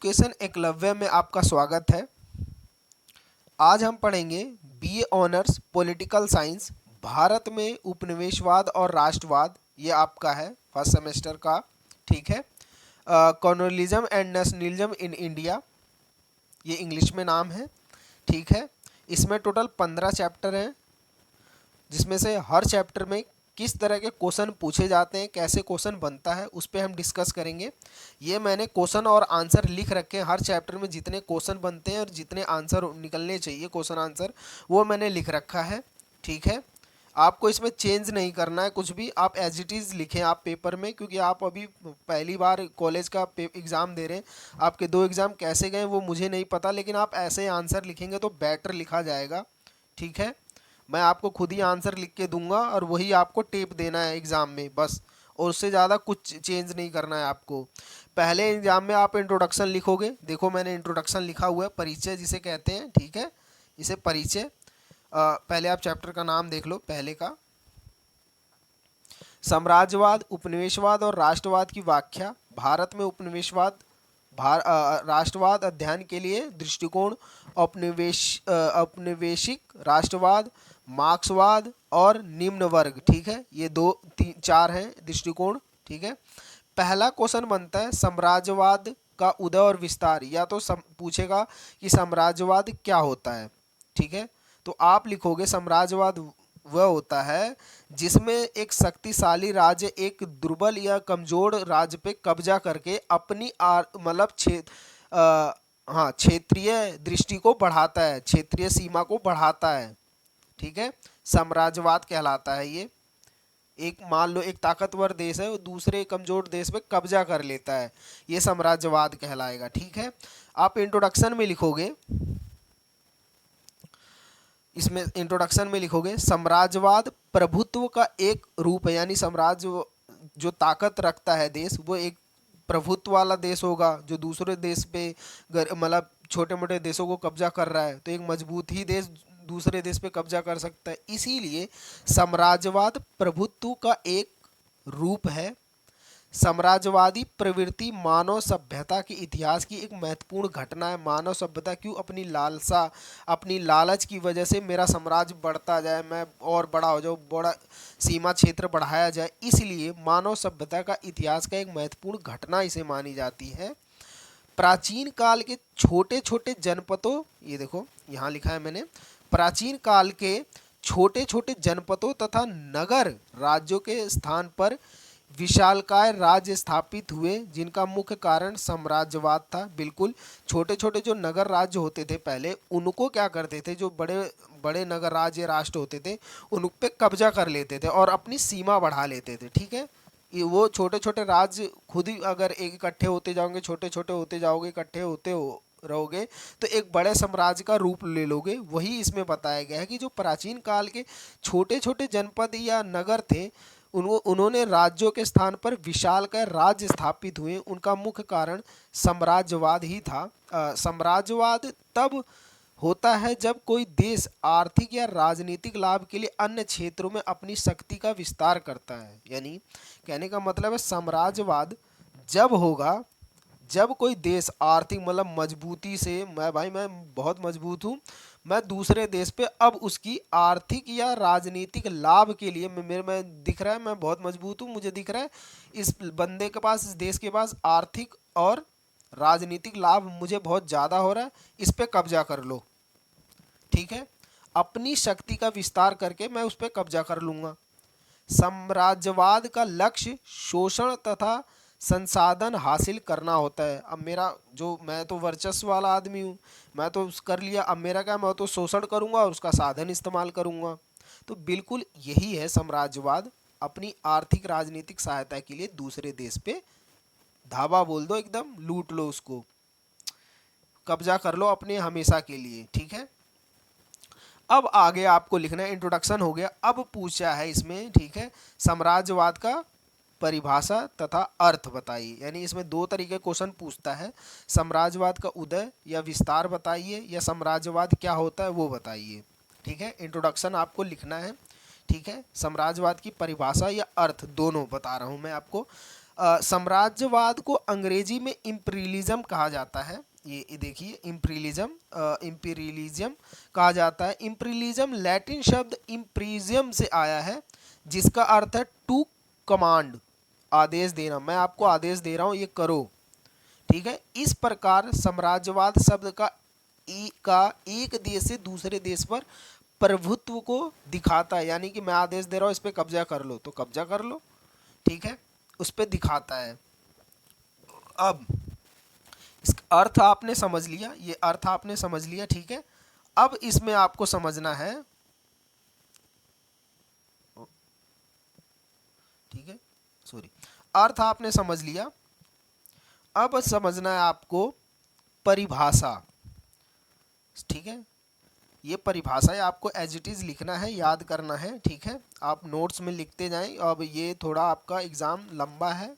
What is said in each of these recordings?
Education Eklavya में आपका स्वागत है। आज हम पढ़ेंगे BA honours political science, Bharat में उपनिवेशवाद और राष्ट्रवाद। ये आपका है फर्स्ट सेमेस्टर का, ठीक है। Colonialism and nationalism in India, ये इंग्लिश में नाम है, ठीक है। इसमें टोटल 15 चैप्टर हैं, जिसमें से हर चैप्टर में किस तरह के क्वेश्चन पूछे जाते हैं, कैसे क्वेश्चन बनता है, उस पर हम डिस्कस करेंगे। ये मैंने क्वेश्चन और आंसर लिख रखे हैं, हर चैप्टर में जितने क्वेश्चन बनते हैं और जितने आंसर निकलने चाहिए क्वेश्चन आंसर, वो मैंने लिख रखा है, ठीक है। आपको इसमें चेंज नहीं करना है कुछ भी, आप एज इट इज़ लिखें आप पेपर में, क्योंकि आप अभी पहली बार कॉलेज का एग्ज़ाम दे रहे हैं। आपके 2 एग्ज़ाम कैसे गए वो मुझे नहीं पता, लेकिन आप ऐसे आंसर लिखेंगे तो बेटर लिखा जाएगा, ठीक है। मैं आपको खुद ही आंसर लिख के दूंगा और वही आपको टेप देना है एग्ज़ाम में बस, और उससे ज़्यादा कुछ चेंज नहीं करना है आपको। पहले एग्ज़ाम में आप इंट्रोडक्शन लिखोगे, देखो मैंने इंट्रोडक्शन लिखा हुआ है, परिचय जिसे कहते हैं, ठीक है। इसे परिचय, पहले आप चैप्टर का नाम देख लो पहले का। साम्राज्यवाद, उपनिवेशवाद और राष्ट्रवाद की व्याख्या, भारत में उपनिवेशवाद राष्ट्रवाद अध्ययन के लिए दृष्टिकोण, औपनिवेशिक राष्ट्रवाद, मार्क्सवाद और निम्न वर्ग, ठीक है। ये 2 3 4 हैं दृष्टिकोण, ठीक है। पहला क्वेश्चन बनता है साम्राज्यवाद का उदय और विस्तार, या तो पूछेगा कि साम्राज्यवाद क्या होता है, ठीक है। तो आप लिखोगे साम्राज्यवाद वह होता है जिसमें एक शक्तिशाली राज्य एक दुर्बल या कमजोर राज्य पे कब्जा करके अपनी मतलब क्षेत्रीय दृष्टि को बढ़ाता है, क्षेत्रीय सीमा को बढ़ाता है, ठीक है। साम्राज्यवाद कहलाता है ये। एक मान लो एक ताकतवर देश है वो दूसरे कमजोर देश पे कब्जा कर लेता है, ये साम्राज्यवाद कहलाएगा, ठीक है। आप इंट्रोडक्शन में लिखोगे, इसमें इंट्रोडक्शन में लिखोगे साम्राज्यवाद प्रभुत्व का एक रूप है, यानी साम्राज्य जो ताकत रखता है देश, वो एक प्रभुत्व वाला देश होगा जो दूसरे देश पे मतलब छोटे मोटे देशों को कब्जा कर रहा है, तो एक मजबूत ही देश दूसरे देश पे कब्जा कर सकता है। इसीलिए साम्राज्यवाद प्रभुत्व का एक रूप है। साम्राज्यवादी प्रवृत्ति मानव सभ्यता के इतिहास की एक महत्वपूर्ण घटना है। मानव सभ्यता क्यों अपनी लालसा, अपनी लालच की वजह से मेरा साम्राज्य बढ़ता जाए, मैं और बड़ा हो जाऊँ, बड़ा सीमा क्षेत्र बढ़ाया जाए, इसलिए मानव सभ्यता का इतिहास का एक महत्वपूर्ण घटना इसे मानी जाती है। प्राचीन काल के छोटे छोटे जनपदों, ये देखो यहाँ लिखा है मैंने, प्राचीन काल के छोटे छोटे जनपदों तथा नगर राज्यों के स्थान पर विशालकाय राज्य स्थापित हुए, जिनका मुख्य कारण साम्राज्यवाद था। बिल्कुल, छोटे छोटे जो नगर राज्य होते थे पहले, उनको क्या करते थे, जो बड़े बड़े नगर राज्य राष्ट्र होते थे उन पे कब्जा कर लेते थे और अपनी सीमा बढ़ा लेते थे, ठीक है। वो छोटे छोटे राज्य खुद ही अगर एक इकट्ठे होते जाओगे, छोटे छोटे होते जाओगे, इकट्ठे होते हो रहोगे, तो एक बड़े साम्राज्य का रूप ले लोगे। वही इसमें बताया गया है कि जो प्राचीन काल के छोटे छोटे जनपद या नगर थे, उन्होंने राज्यों के स्थान पर विशालकाय राज्य स्थापित हुए, उनका मुख्य कारण साम्राज्यवाद ही था। साम्राज्यवाद तब होता है जब कोई देश आर्थिक या राजनीतिक लाभ के लिए अन्य क्षेत्रों में अपनी शक्ति का विस्तार करता है। यानी कहने का मतलब है साम्राज्यवाद जब होगा जब कोई देश आर्थिक मतलब मजबूती से, मैं बहुत मजबूत हूँ, मैं दूसरे देश पे अब उसकी आर्थिक या राजनीतिक लाभ के लिए मैं दिख रहा है मैं बहुत मजबूत हूँ, मुझे दिख रहा है इस बंदे के पास, इस देश के पास आर्थिक और राजनीतिक लाभ मुझे बहुत ज़्यादा हो रहा है, इस पे कब्जा कर लो, ठीक है। अपनी शक्ति का विस्तार करके मैं उस पर कब्जा कर लूँगा। साम्राज्यवाद का लक्ष्य शोषण तथा संसाधन हासिल करना होता है। अब मेरा जो, मैं तो वर्चस्व वाला आदमी हूँ, मैं तो कर लिया, अब मेरा क्या, मैं तो शोषण करूँगा और उसका साधन इस्तेमाल करूँगा। तो बिल्कुल यही है साम्राज्यवाद, अपनी आर्थिक राजनीतिक सहायता के लिए दूसरे देश पे धावा बोल दो, एकदम लूट लो उसको, कब्जा कर लो अपने हमेशा के लिए, ठीक है। अब आगे आपको लिखना है, इंट्रोडक्शन हो गया, अब पूछा है इसमें, ठीक है, साम्राज्यवाद का परिभाषा तथा अर्थ बताइए। यानी इसमें 2 तरीके क्वेश्चन पूछता है, साम्राज्यवाद का उदय या विस्तार बताइए, या साम्राज्यवाद क्या होता है वो बताइए, ठीक है। इंट्रोडक्शन आपको लिखना है, ठीक है। साम्राज्यवाद की परिभाषा या अर्थ दोनों बता रहा हूँ मैं आपको। साम्राज्यवाद को अंग्रेजी में इम्पीरियलिज्म कहा जाता है। ये देखिए, इम्पीरियलिज्म कहा जाता है। इम्पीरियलिज्म लैटिन शब्द इम्पीरियम से आया है, जिसका अर्थ है टू कमांड, आदेश देना। मैं आपको आदेश दे रहा हूँ, ये करो, ठीक है। इस प्रकार साम्राज्यवाद शब्द का एक देश से दूसरे देश पर प्रभुत्व को दिखाता है, यानी कि मैं आदेश दे रहा हूँ इस पे कब्जा कर लो तो कब्जा कर लो, ठीक है, उस पे दिखाता है। अब इसका अर्थ आपने समझ लिया, ये अर्थ आपने समझ लिया, ठीक है। अब इसमें आपको समझना है, ठीक है, सॉरी, अर्थ आपने समझ लिया। अब समझना है आपको परिभाषा, ठीक है। ये परिभाषा है, आपको एज इट इज़ लिखना है, याद करना है, ठीक है। आप नोट्स में लिखते जाएं। अब ये थोड़ा आपका एग्ज़ाम लंबा है,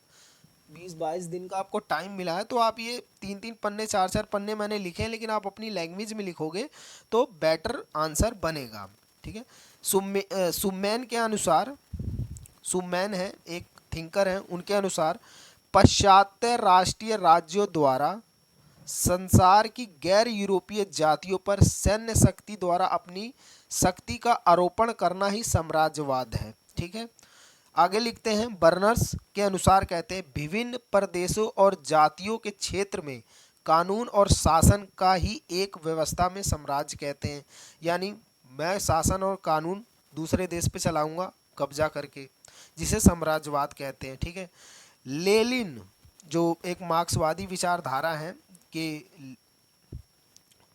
20-22 दिन का आपको टाइम मिला है, तो आप ये 3-3 पन्ने 4-4 पन्ने मैंने लिखे हैं, लेकिन आप अपनी लैंग्वेज में लिखोगे तो बेटर आंसर बनेगा, ठीक है। सुमैन के अनुसार, सुमैन है एक थिंकर हैं, उनके अनुसार पाश्चात्य राष्ट्रीय राज्यों द्वारा संसार की गैर यूरोपीय जातियों पर सैन्य शक्ति द्वारा अपनी शक्ति का आरोपण करना ही साम्राज्यवाद है, ठीक है। आगे लिखते हैं, बर्नर्स के अनुसार कहते हैं विभिन्न प्रदेशों और जातियों के क्षेत्र में कानून और शासन का ही एक व्यवस्था में साम्राज्य कहते हैं, यानी मैं शासन और कानून दूसरे देश पे चलाऊंगा कब्जा करके, जिसे साम्राज्यवाद कहते हैं, ठीक है। लेनिन जो एक मार्क्सवादी विचारधारा है के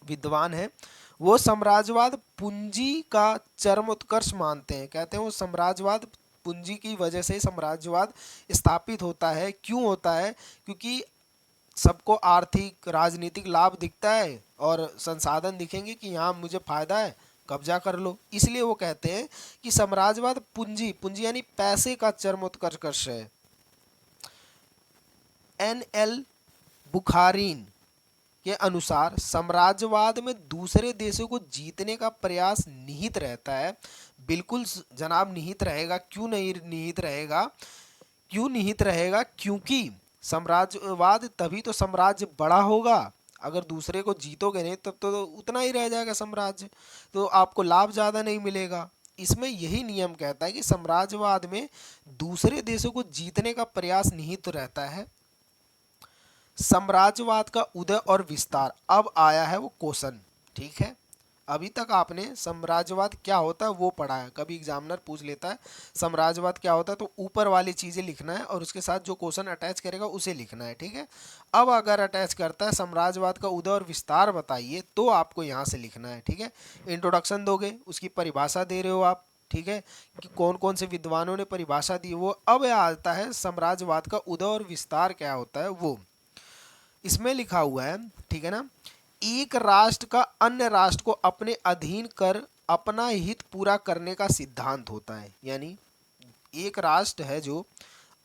विद्वान है, वो साम्राज्यवाद पूंजी का चरम उत्कर्ष मानते हैं। कहते हैं वो साम्राज्यवाद पूंजी की वजह से साम्राज्यवाद स्थापित होता है। क्यों होता है? क्योंकि सबको आर्थिक राजनीतिक लाभ दिखता है और संसाधन दिखेंगे कि यहाँ मुझे फायदा है, कब्जा कर लो। इसलिए वो कहते हैं कि साम्राज्यवाद पूंजी, पूंजी यानी पैसे का चरमोत्कर्ष है। NL बुखारीन के अनुसार साम्राज्यवाद में दूसरे देशों को जीतने का प्रयास निहित रहता है। बिल्कुल जनाब निहित रहेगा। क्यों नहीं निहित रहेगा? क्यों निहित रहेगा? क्योंकि साम्राज्यवाद तभी तो साम्राज्य बड़ा होगा। अगर दूसरे को जीतोगे नहीं तब तो उतना ही रह जाएगा साम्राज्य, तो आपको लाभ ज़्यादा नहीं मिलेगा। इसमें यही नियम कहता है कि साम्राज्यवाद में दूसरे देशों को जीतने का प्रयास निहित रहता है। साम्राज्यवाद का उदय और विस्तार, अब आया है वो क्वेश्चन, ठीक है। अभी तक आपने साम्राज्यवाद क्या होता है वो पढ़ा है। कभी एग्जामिनर पूछ लेता है साम्राज्यवाद क्या होता है, तो ऊपर वाली चीज़ें लिखना है और उसके साथ जो क्वेश्चन अटैच करेगा उसे लिखना है, ठीक है। अब अगर अटैच करता है साम्राज्यवाद का उदय और विस्तार बताइए, तो आपको यहाँ से लिखना है, ठीक है। इंट्रोडक्शन दोगे, उसकी परिभाषा दे रहे हो आप, ठीक है, कि कौन कौन से विद्वानों ने परिभाषा दी वो। अब आता है साम्राज्यवाद का उदय और विस्तार क्या होता है वो। इसमें लिखा हुआ है, ठीक है ना, एक राष्ट्र का अन्य राष्ट्र को अपने अधीन कर अपना हित पूरा करने का सिद्धांत होता है। यानी एक राष्ट्र है जो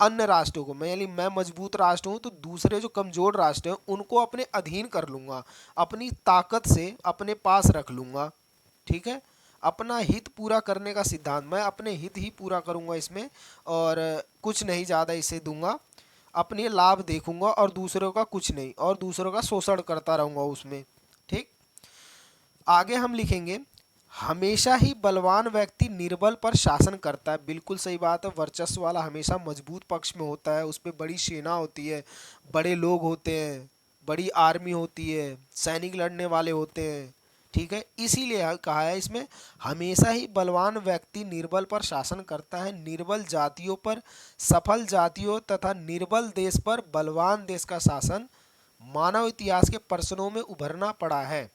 अन्य राष्ट्रों को, यानी मैं मजबूत राष्ट्र हूं तो दूसरे जो कमजोर राष्ट्र हैं उनको अपने अधीन कर लूंगा, अपनी ताकत से अपने पास रख लूंगा, ठीक है। अपना हित पूरा करने का सिद्धांत, मैं अपने हित ही पूरा करूंगा इसमें और कुछ नहीं ज़्यादा इसे दूंगा, अपने लाभ देखूंगा और दूसरों का कुछ नहीं, और दूसरों का शोषण करता रहूंगा उसमें, ठीक। आगे हम लिखेंगे, हमेशा ही बलवान व्यक्ति निर्बल पर शासन करता है। बिल्कुल सही बात है। वर्चस्व वाला हमेशा मजबूत पक्ष में होता है, उस पर बड़ी सेना होती है, बड़े लोग होते हैं, बड़ी आर्मी होती है, सैनिक लड़ने वाले होते हैं, ठीक है। इसीलिए कहा है इसमें, हमेशा ही बलवान व्यक्ति निर्बल पर शासन करता है। निर्बल जातियों पर सफल जातियों तथा निर्बल देश पर बलवान देश का शासन मानव इतिहास के प्रश्नों में उभरना पड़ा है।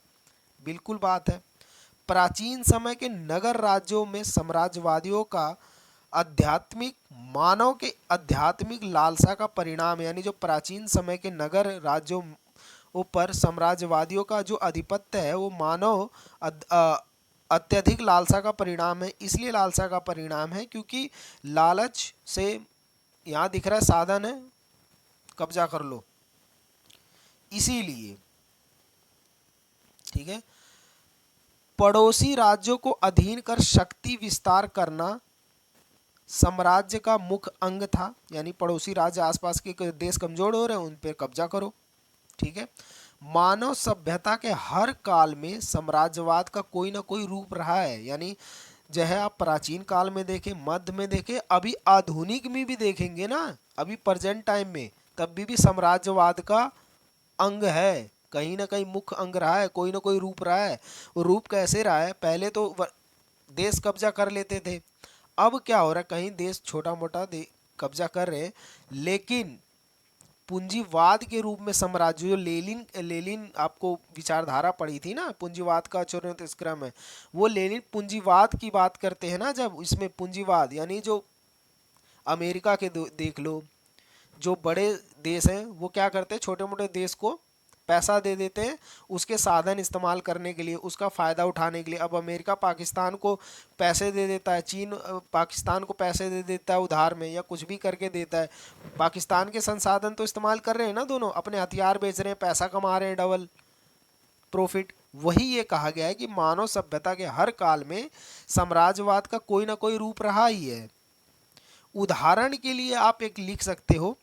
बिल्कुल बात है। प्राचीन समय के नगर राज्यों में साम्राज्यवादियों का आध्यात्मिक, मानव के आध्यात्मिक लालसा का परिणाम, यानी जो प्राचीन समय के नगर राज्यों पर साम्राज्यवादियों का जो आधिपत्य है वो मानव अत्यधिक लालसा का परिणाम है। इसलिए लालसा का परिणाम है क्योंकि लालच से, यहाँ दिख रहा है साधन है, कब्जा कर लो, इसीलिए, ठीक है। पड़ोसी राज्यों को अधीन कर शक्ति विस्तार करना साम्राज्य का मुख्य अंग था, यानी पड़ोसी राज्य आसपास के देश कमजोर हो रहे हैं उन पे कब्जा करो। ठीक है। मानव सभ्यता के हर काल में साम्राज्यवाद का कोई ना कोई रूप रहा है, यानी चाहे आप प्राचीन काल में देखें, मध्य में देखें, अभी आधुनिक में भी देखेंगे ना, अभी प्रेजेंट टाइम में तब भी साम्राज्यवाद का अंग है, कहीं ना कहीं मुख्य अंग रहा है, कोई ना कोई रूप रहा है। वो रूप कैसे रहा है? पहले तो देश कब्जा कर लेते थे, अब क्या हो रहा है, कहीं देश छोटा मोटा कब्जा कर रहे हैं, लेकिन पूंजीवाद के रूप में साम्राज्य, जो लेनिन लेनिन आपको विचारधारा पड़ी थी ना, पूंजीवाद का चरमोत्कर्ष है, वो लेनिन पूंजीवाद की बात करते हैं ना, जब इसमें पूंजीवाद यानी जो अमेरिका के देख लो, जो बड़े देश हैं वो क्या करते हैं, छोटे मोटे देश को पैसा दे देते हैं उसके साधन इस्तेमाल करने के लिए, उसका फ़ायदा उठाने के लिए। अब अमेरिका पाकिस्तान को पैसे दे देता है, चीन पाकिस्तान को पैसे दे देता है उधार में, या कुछ भी करके देता है। पाकिस्तान के संसाधन तो इस्तेमाल कर रहे हैं ना दोनों, अपने हथियार बेच रहे हैं, पैसा कमा रहे हैं, डबल प्रॉफिट। वही ये कहा गया है कि मानव सभ्यता के हर काल में साम्राज्यवाद का कोई ना कोई रूप रहा ही है। उदाहरण के लिए आप एक लिख सकते हो,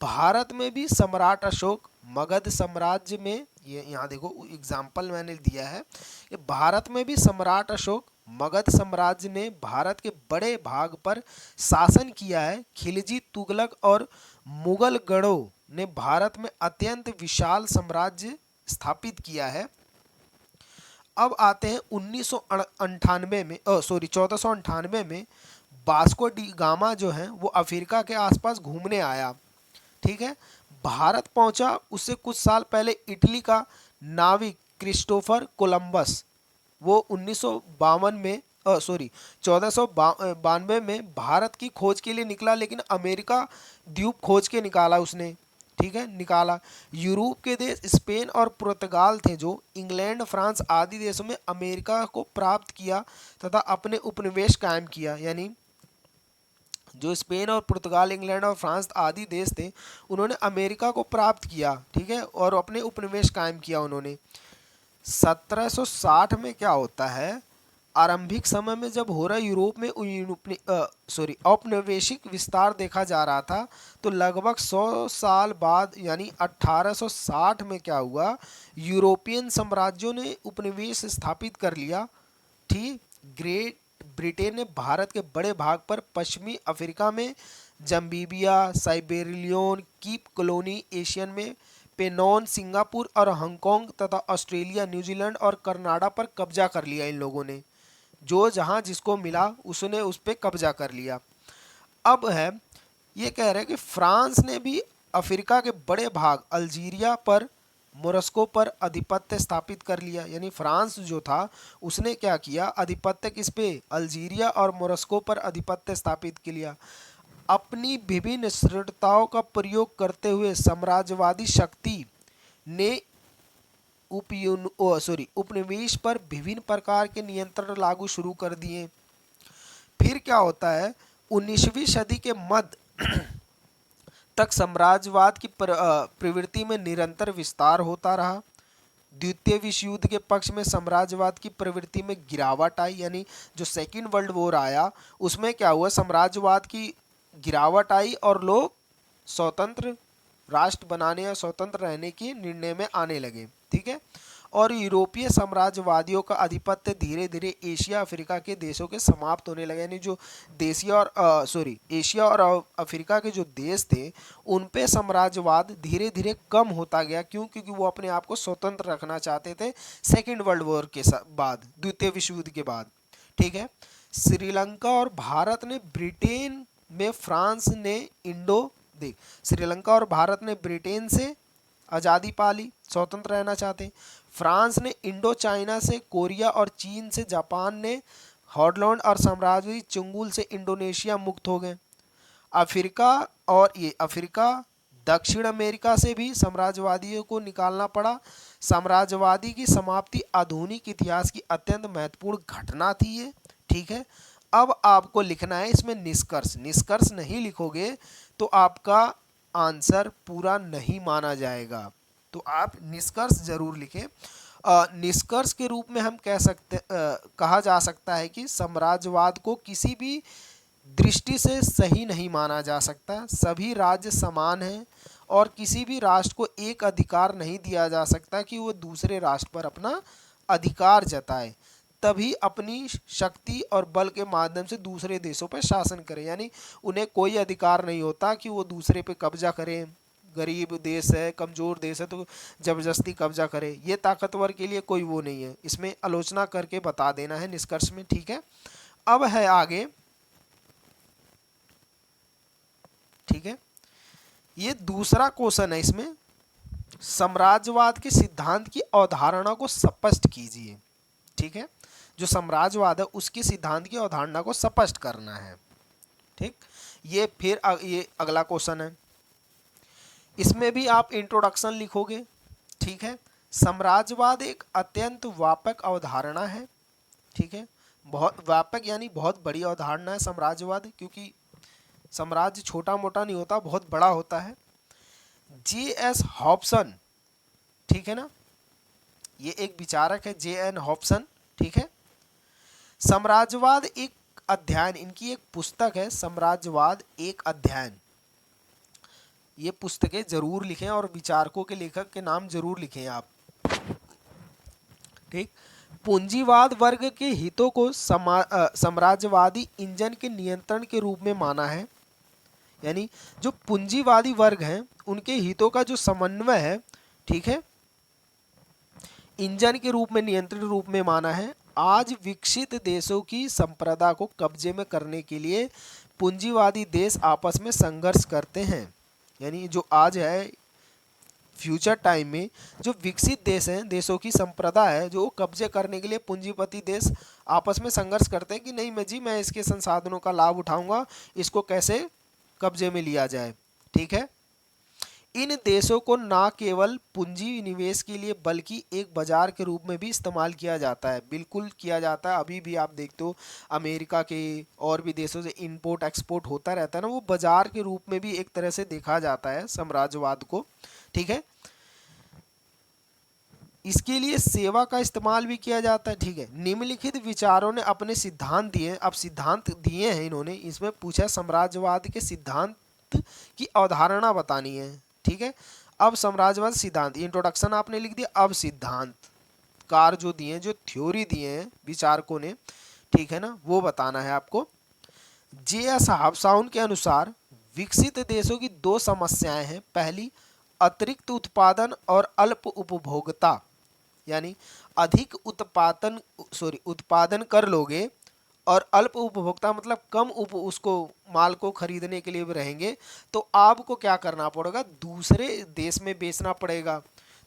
भारत में भी सम्राट अशोक मगध साम्राज्य में, ये यहाँ देखो एग्जाम्पल मैंने दिया है, ये भारत में भी सम्राट अशोक मगध साम्राज्य ने भारत के बड़े भाग पर शासन किया है। खिलजी तुगलक और मुगल गणों ने भारत में अत्यंत विशाल साम्राज्य स्थापित किया है। अब आते हैं 1998 में, 1498 में वास्को डी गामा जो है वो अफ्रीका के आसपास घूमने आया। ठीक है। भारत पहुंचा, उससे कुछ साल पहले इटली का नाविक क्रिस्टोफर कोलंबस, वो 1952 में 1492 में भारत की खोज के लिए निकला, लेकिन अमेरिका द्वीप खोज के निकाला उसने। ठीक है, निकाला। यूरोप के देश स्पेन और पुर्तगाल थे जो इंग्लैंड फ्रांस आदि देशों में अमेरिका को प्राप्त किया तथा अपने उपनिवेश कायम किया, यानी जो स्पेन और पुर्तगाल, इंग्लैंड और फ्रांस आदि देश थे, उन्होंने अमेरिका को प्राप्त किया। ठीक है, और अपने उपनिवेश कायम किया उन्होंने। 1760 में क्या होता है, आरंभिक समय में जब हो रहा यूरोप में औपनिवेशिक विस्तार देखा जा रहा था, तो लगभग 100 साल बाद यानी 1860 में क्या हुआ, यूरोपियन साम्राज्यों ने उपनिवेश स्थापित कर लिया। ठीक। ग्रेट ब्रिटेन ने भारत के बड़े भाग पर पश्चिमी अफ्रीका में जम्बीबिया, साइबेरियन कीप कॉलोनी, एशियन में पेनॉन, सिंगापुर और हांगकांग तथा ऑस्ट्रेलिया, न्यूजीलैंड और कनाडा पर कब्जा कर लिया। इन लोगों ने जो जहां जिसको मिला उसने उस पर कब्जा कर लिया। अब है ये कह रहे हैं कि फ्रांस ने भी अफ्रीका के बड़े भाग अल्जीरिया पर, मोरस्को पर आधिपत्य स्थापित कर लिया। यानी फ्रांस जो था उसने क्या किया, आधिपत्य किस पे, अल्जीरिया और मोरस्को पर आधिपत्य स्थापित कर लिया। अपनी विभिन्न श्रेष्ठताओं का प्रयोग करते हुए साम्राज्यवादी शक्ति ने उपनिवेश पर विभिन्न प्रकार के नियंत्रण लागू शुरू कर दिए। फिर क्या होता है, 19वीं सदी के मध्य तक साम्राज्यवाद की प्रवृत्ति में निरंतर विस्तार होता रहा। द्वितीय विश्व युद्ध के पक्ष में साम्राज्यवाद की प्रवृत्ति में गिरावट आई, यानी जो सेकेंड वर्ल्ड वॉर आया उसमें क्या हुआ, साम्राज्यवाद की गिरावट आई और लोग स्वतंत्र राष्ट्र बनाने या स्वतंत्र रहने की निर्णय में आने लगे। ठीक है। और यूरोपीय साम्राज्यवादियों का आधिपत्य धीरे धीरे एशिया अफ्रीका के देशों के समाप्त होने लगे, यानी जो देशिया और एशिया और अफ्रीका के जो देश थे उन पे साम्राज्यवाद धीरे धीरे कम होता गया। क्यों? क्योंकि वो अपने आप को स्वतंत्र रखना चाहते थे सेकेंड वर्ल्ड वॉर के बाद, द्वितीय विश्व युद्ध के बाद। ठीक है। श्रीलंका और भारत ने ब्रिटेन में, फ्रांस ने श्रीलंका और भारत ने ब्रिटेन से आज़ादी पा ली, स्वतंत्र रहना चाहते। फ्रांस ने इंडो चाइना से, कोरिया और चीन से, जापान ने हॉलैंड और साम्राज्यवादी चंगुल से इंडोनेशिया मुक्त हो गए। अफ्रीका दक्षिण अमेरिका से भी साम्राज्यवादियों को निकालना पड़ा। साम्राज्यवादी की समाप्ति आधुनिक इतिहास की अत्यंत महत्वपूर्ण घटना थी ये। ठीक है। अब आपको लिखना है इसमें निष्कर्ष। निष्कर्ष नहीं लिखोगे तो आपका आंसर पूरा नहीं माना जाएगा, तो आप निष्कर्ष जरूर लिखें। निष्कर्ष के रूप में हम कहा जा सकता है कि साम्राज्यवाद को किसी भी दृष्टि से सही नहीं माना जा सकता। सभी राज्य समान हैं और किसी भी राष्ट्र को एक अधिकार नहीं दिया जा सकता कि वो दूसरे राष्ट्र पर अपना अधिकार जताए, तभी अपनी शक्ति और बल के माध्यम से दूसरे देशों पर शासन करे। यानी उन्हें कोई अधिकार नहीं होता कि वो दूसरे पे कब्जा करें। गरीब देश है, कमज़ोर देश है, तो ज़बरदस्ती कब्जा करे, ये ताकतवर के लिए कोई वो नहीं है। इसमें आलोचना करके बता देना है निष्कर्ष में, ठीक है। अब है आगे, ठीक है, ये दूसरा क्वेश्चन है इसमें, साम्राज्यवाद के सिद्धांत की अवधारणा को स्पष्ट कीजिए। ठीक है, जो साम्राज्यवाद है उसके सिद्धांत की अवधारणा को स्पष्ट करना है। ठीक, ये फिर ये अगला क्वेश्चन है, इसमें भी आप इंट्रोडक्शन लिखोगे। ठीक है, साम्राज्यवाद एक अत्यंत व्यापक अवधारणा है। ठीक है, बहुत व्यापक यानी बहुत बड़ी अवधारणा है साम्राज्यवाद, क्योंकि साम्राज्य छोटा मोटा नहीं होता, बहुत बड़ा होता है। J.S. हॉब्सन, ठीक है ना, ये एक विचारक है, J.N. हॉब्सन। ठीक है, साम्राज्यवाद एक अध्ययन, इनकी एक पुस्तक है साम्राज्यवाद एक अध्ययन। ये पुस्तकें जरूर लिखें और विचारकों के लेखक के नाम जरूर लिखें आप। ठीक, पूंजीवाद वर्ग के हितों को साम्राज्यवादी इंजन के नियंत्रण के रूप में माना है। यानी जो पूंजीवादी वर्ग हैं उनके हितों का जो समन्वय है, ठीक है, इंजन के रूप में, नियंत्रण रूप में माना है। आज विकसित देशों की संप्रदा को कब्जे में करने के लिए पूंजीवादी देश आपस में संघर्ष करते हैं। यानी जो आज है फ्यूचर टाइम में जो विकसित देश हैं, देशों की संप्रदा है, जो कब्जे करने के लिए पूंजीपति देश आपस में संघर्ष करते हैं कि नहीं मैं इसके संसाधनों का लाभ उठाऊंगा, इसको कैसे कब्जे में लिया जाए। ठीक है, इन देशों को ना केवल पूंजी निवेश के लिए बल्कि एक बाजार के रूप में भी इस्तेमाल किया जाता है। बिल्कुल किया जाता है, अभी भी आप देखते हो अमेरिका के और भी देशों से इंपोर्ट एक्सपोर्ट होता रहता है ना, वो बाजार के रूप में भी एक तरह से देखा जाता है साम्राज्यवाद को। ठीक है, इसके लिए सेवा का इस्तेमाल भी किया जाता है। ठीक है, निम्नलिखित विचारों ने अपने सिद्धांत दिए, अब सिद्धांत दिए हैं इन्होंने, इसमें पूछा साम्राज्यवाद के सिद्धांत की अवधारणा बतानी है। ठीक है, अब साम्राज्यवाद सिद्धांत, इंट्रोडक्शन आपने लिख दिया, अब सिद्धांत कार जो दिए, जो थ्योरी दिए हैं विचारकों ने, ठीक है ना, वो बताना है आपको। J.S. हॉब्सन के अनुसार विकसित देशों की दो समस्याएं हैं। पहली, अतिरिक्त उत्पादन और अल्प उपभोक्ता, यानी अधिक उत्पादन कर लोगे और अल्प उपभोक्ता मतलब कम उसको माल को खरीदने के लिए भी रहेंगे, तो आपको क्या करना पड़ेगा, दूसरे देश में बेचना पड़ेगा।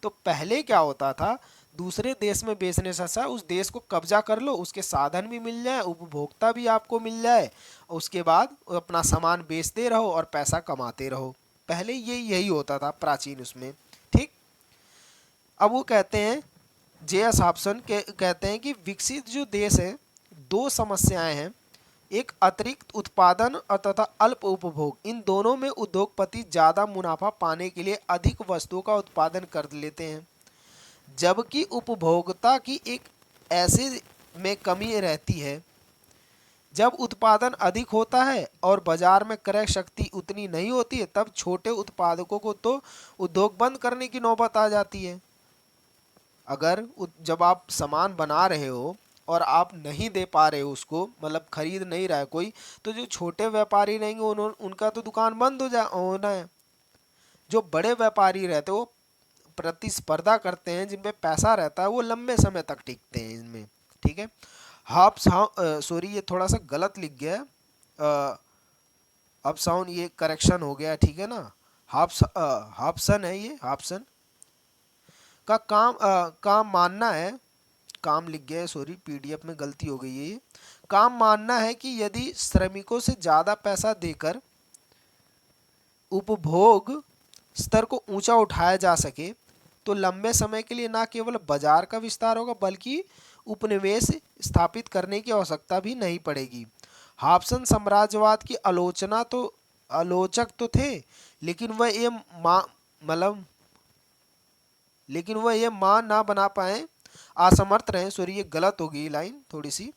तो पहले क्या होता था, दूसरे देश में बेचने से अच्छा उस देश को कब्जा कर लो, उसके साधन भी मिल जाए, उपभोक्ता भी आपको मिल जाए, उसके बाद अपना सामान बेचते रहो और पैसा कमाते रहो। पहले यही होता था प्राचीन उसमें। ठीक, अब वो कहते हैं, J.S. हॉब्सन कहते हैं कि विकसित जो देश हैं, दो समस्याएं हैं, एक अतिरिक्त उत्पादन और तथा अल्प उपभोग। इन दोनों में उद्योगपति ज़्यादा मुनाफा पाने के लिए अधिक वस्तुओं का उत्पादन कर लेते हैं, जबकि उपभोक्ता की एक ऐसे में कमी रहती है। जब उत्पादन अधिक होता है और बाजार में क्रय शक्ति उतनी नहीं होती है, तब छोटे उत्पादकों को तो उद्योग बंद करने की नौबत आ जाती है। अगर जब आप सामान बना रहे हो और आप नहीं दे पा रहे हो उसको, मतलब खरीद नहीं रहा है कोई, तो जो छोटे व्यापारी रहेंगे उनका तो दुकान बंद होना है। जो बड़े व्यापारी रहते हैं वो प्रतिस्पर्धा करते हैं, जिन पे पैसा रहता है वो लंबे समय तक टिकते हैं इनमें। ठीक है, सॉरी ये थोड़ा सा गलत लिख गया है, हॉब्सन, ये करेक्शन हो गया, ठीक है ना, हॉब्सन है, ये हॉब्सन का काम मानना है, काम लिख गया है, सॉरी पीडीएफ में गलती हो गई है। ये काम मानना है कि यदि श्रमिकों से ज़्यादा पैसा देकर उपभोग स्तर को ऊंचा उठाया जा सके तो लंबे समय के लिए न केवल बाजार का विस्तार होगा बल्कि उपनिवेश स्थापित करने की आवश्यकता भी नहीं पड़ेगी। हॉब्सन साम्राज्यवाद की आलोचक तो थे, लेकिन वह ये मान ना बना पाए, असमर्थ रहे, सॉरी ये गलत हो गई लाइन थोड़ी सी,